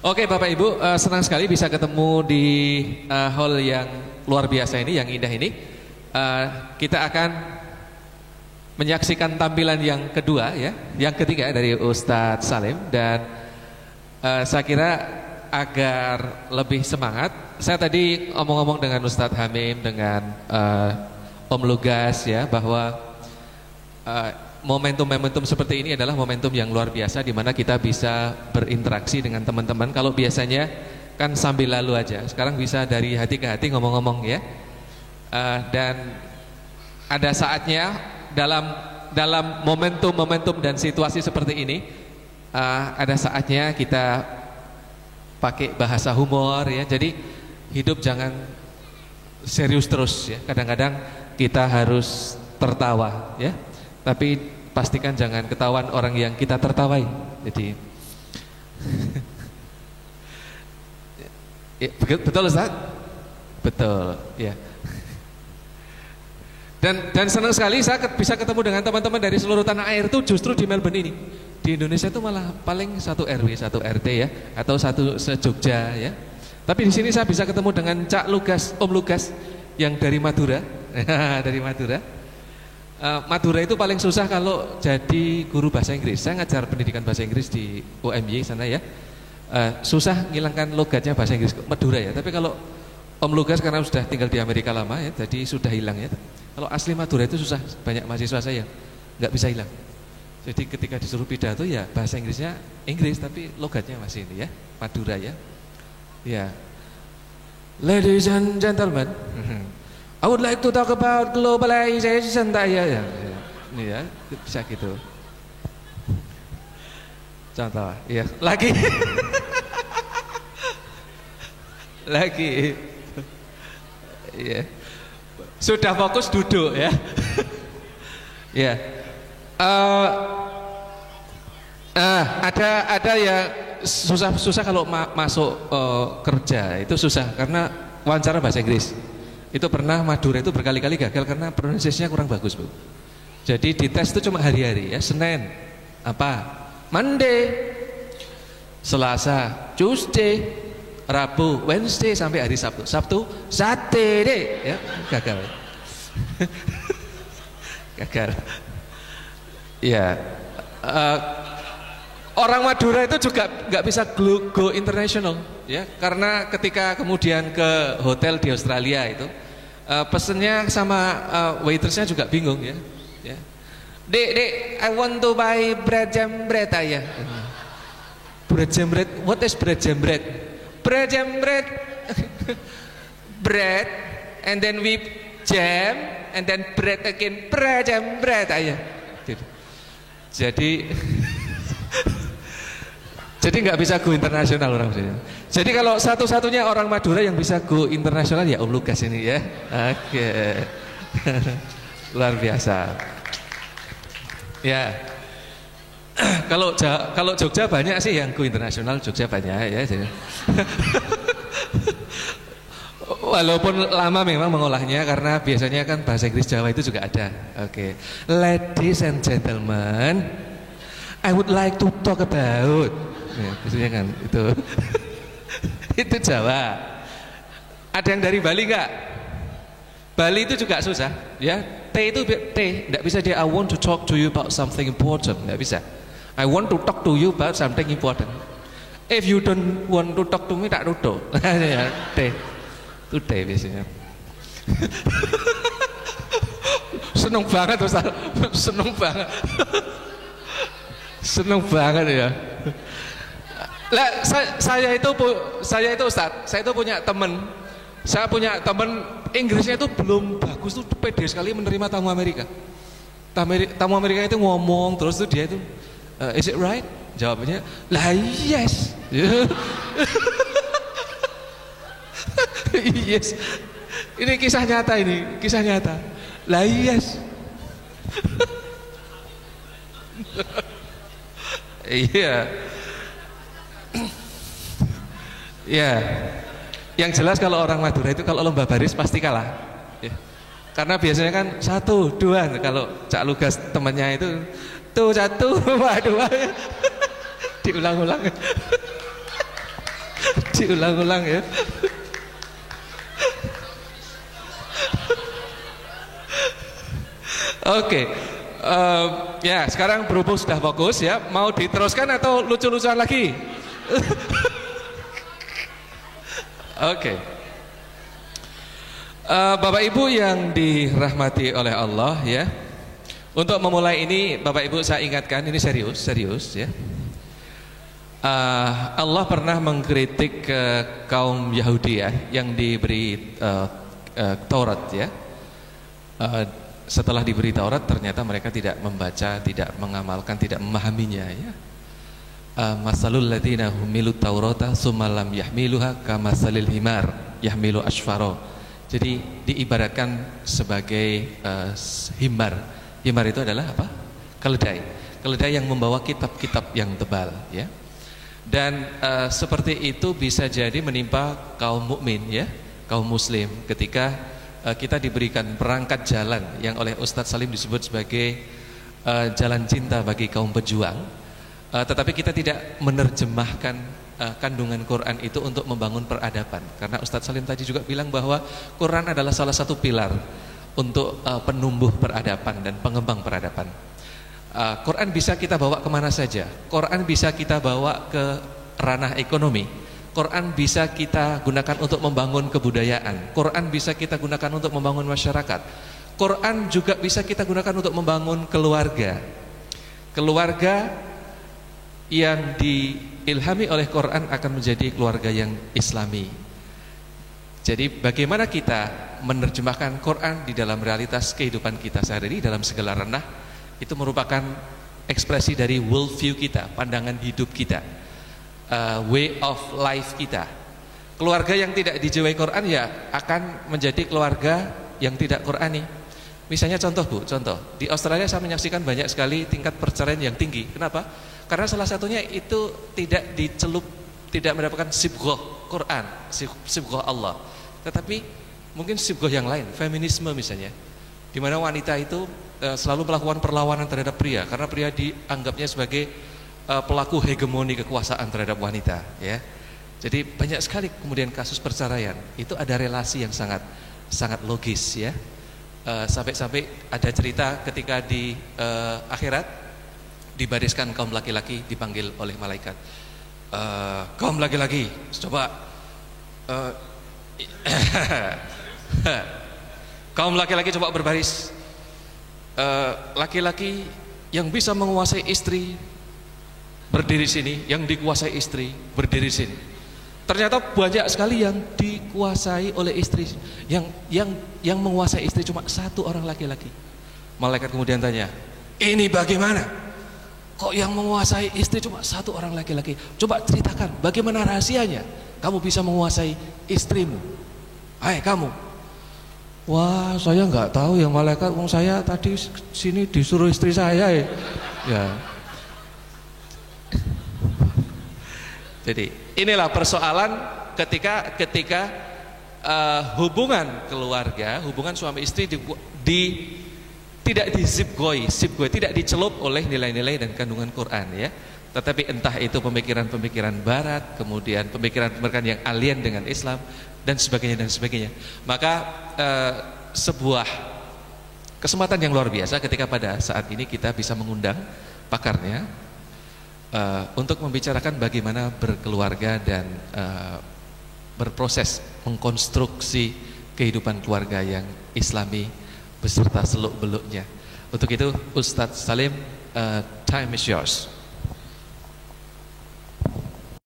Oke Bapak Ibu, senang sekali bisa ketemu di hall yang luar biasa ini, yang indah ini. Kita akan menyaksikan tampilan yang kedua ya, yang ketiga dari Ustadz Salim. Dan saya kira agar lebih semangat, saya tadi ngomong-ngomong dengan Ustadz Hamim, dengan Om Lugas ya, bahwa momentum-momentum seperti ini adalah momentum yang luar biasa di mana kita bisa berinteraksi dengan teman-teman. Kalau biasanya kan sambil lalu aja, sekarang bisa dari hati ke hati ngomong-ngomong ya. Dan ada saatnya dalam momentum-momentum dan situasi seperti ini, ada saatnya kita pakai bahasa humor ya. Jadi hidup jangan serius terus ya. Kadang-kadang kita harus tertawa ya. Tapi pastikan jangan ketahuan orang yang kita tertawai. Jadi ya, betul Ustaz? Betul ya. Dan senang sekali saya bisa ketemu dengan teman-teman dari seluruh tanah air itu justru di Melbourne ini. Di Indonesia itu malah paling satu RW, satu RT ya, atau satu se-Jogja ya. Tapi di sini saya bisa ketemu dengan Cak Lugas, Om Lugas yang dari Madura. Dari Madura. Madura itu paling susah kalau jadi guru bahasa Inggris. Saya ngajar pendidikan bahasa Inggris di UMY sana ya. Susah ngilangkan logatnya bahasa Inggris Madura ya. Tapi kalau Om Lugas karena sudah tinggal di Amerika lama ya, jadi sudah hilang ya. Kalau asli Madura itu susah, banyak mahasiswa saya nggak bisa hilang. Jadi ketika disuruh pidato ya bahasa Inggrisnya Inggris tapi logatnya masih ini ya, Madura ya. Ya. Ladies and gentlemen, I would like to talk about globalization. Ya. Ini ya, bisa gitu. Contoh, ya. Lagi. Lagi. Ya. Sudah fokus duduk ya. Ya. Ada yang susah kalau masuk kerja itu susah karena wawancara bahasa Inggris. Itu pernah Madura itu berkali-kali gagal karena pronunciasinya kurang bagus Bu. Jadi dites itu cuma hari-hari ya, Senin apa, Monday, Selasa, Tuesday, Rabu, Wednesday sampai hari Sabtu. Sabtu, Saturday ya, gagal. Gagal. Ya. Orang Madura itu juga nggak bisa go international ya, karena ketika kemudian ke hotel di Australia itu pesennya sama waitersnya juga bingung ya. Ya. Dek, I want to buy bread jam bread ya. Bread jam bread, what is bread jam bread? Bread jam bread, bread, and then we jam, and then bread again, bread jam bread ya. Jadi nggak bisa go internasional orang Madura. Jadi kalau satu-satunya orang Madura yang bisa go internasional ya Om Lugas ini ya. Oke. Luar biasa. Ya. Kalau Jogja banyak sih yang go internasional, Jogja banyak ya. Walaupun lama memang mengolahnya karena biasanya kan bahasa Inggris Jawa itu juga ada. Oke. Ladies and gentlemen, I would like to talk about. Ya, biasanya kan itu. Itu Jawa. Ada yang dari Bali enggak? Bali itu juga susah ya. T itu T, enggak bisa dia I want to talk to you about something important, enggak bisa. I want to talk to you about something important. If you don't want to talk to me, tak tutup. Ya, T. Itu T biasanya. Seneng banget Ustaz. Seneng banget. Seneng banget ya. Lah saya itu Ustaz, saya itu punya teman. Saya punya teman Inggrisnya itu belum bagus tuh, pede sekali menerima tamu Amerika. Tamu Amerika itu ngomong terus tuh dia itu is it right? Jawabannya lah yes. Yes. Ini kisah nyata ini, kisah nyata. Lah yes. Iya. Ya, yang jelas kalau orang Madura itu kalau lomba baris pasti kalah ya. Karena biasanya kan 1, 2. Kalau Cak Lugas temannya itu tuh 1, 2 diulang-ulang. diulang-ulang ya. Oke, ya sekarang berhubung sudah fokus ya, mau diteruskan atau lucu-lucuan lagi? Oke, Bapak Ibu yang dirahmati oleh Allah ya, untuk memulai ini Bapak Ibu saya ingatkan ini serius ya. Allah pernah mengkritik kaum Yahudi ya, yang diberi Taurat ya. Setelah diberi Taurat ternyata mereka tidak membaca, tidak mengamalkan, tidak memahaminya ya. Masalul ladzina humilut taurata summa lam yahmiluha kamasalil himar yahmilu asfaro. Jadi diibaratkan sebagai himar. Himar itu adalah apa? Keledai. Keledai yang membawa kitab-kitab yang tebal ya. Dan seperti itu bisa jadi menimpa kaum mukmin ya, kaum muslim ketika kita diberikan perangkat jalan yang oleh Ustadz Salim disebut sebagai jalan cinta bagi kaum pejuang, tetapi kita tidak menerjemahkan kandungan Quran itu untuk membangun peradaban. Karena Ustadz Salim tadi juga bilang bahwa Quran adalah salah satu pilar untuk penumbuh peradaban dan pengembang peradaban. Quran bisa kita bawa kemana saja. Quran bisa kita bawa ke ranah ekonomi. Quran bisa kita gunakan untuk membangun kebudayaan. Quran bisa kita gunakan untuk membangun masyarakat. Quran juga bisa kita gunakan untuk membangun keluarga. Keluarga yang diilhami oleh Quran akan menjadi keluarga yang Islami. Jadi bagaimana kita menerjemahkan Quran di dalam realitas kehidupan kita sehari-hari dalam segala ranah, itu merupakan ekspresi dari world view kita, pandangan hidup kita, way of life kita. Keluarga yang tidak dijiwai Quran ya akan menjadi keluarga yang tidak Qurani. Misalnya contoh Bu, contoh di Australia saya menyaksikan banyak sekali tingkat perceraian yang tinggi. Kenapa? Karena salah satunya itu tidak dicelup, tidak mendapatkan sibghah Quran, sibghah Allah, tetapi mungkin sibghah yang lain, feminisme misalnya, di mana wanita itu selalu melakukan perlawanan terhadap pria karena pria dianggapnya sebagai pelaku hegemoni kekuasaan terhadap wanita ya. Jadi banyak sekali kemudian kasus perceraian itu ada relasi yang sangat logis ya. Sampai-sampai ada cerita ketika di akhirat dibariskan kaum laki-laki dipanggil oleh malaikat. Kaum laki-laki coba kaum laki-laki coba berbaris. Laki-laki yang bisa menguasai istri berdiri sini, yang dikuasai istri berdiri sini. Ternyata banyak sekali yang dikuasai oleh istri, yang menguasai istri cuma satu orang laki-laki. Malaikat kemudian tanya, ini bagaimana? Kok yang menguasai istri cuma satu orang laki-laki? Coba ceritakan bagaimana rahasianya kamu bisa menguasai istrimu. Hai kamu. Wah, saya nggak tahu yang malaikat, wong saya tadi sini disuruh istri saya ya. Ya. Jadi inilah persoalan ketika hubungan keluarga, hubungan suami istri tidak disibghoi, tidak dicelup oleh nilai-nilai dan kandungan Quran ya. Tetapi entah itu pemikiran-pemikiran barat, kemudian pemikiran-pemikiran yang alien dengan Islam dan sebagainya. Maka sebuah kesempatan yang luar biasa ketika pada saat ini kita bisa mengundang pakarnya untuk membicarakan bagaimana berkeluarga dan berproses mengkonstruksi kehidupan keluarga yang Islami beserta seluk-beluknya. Untuk itu Ustadz Salim, time is yours.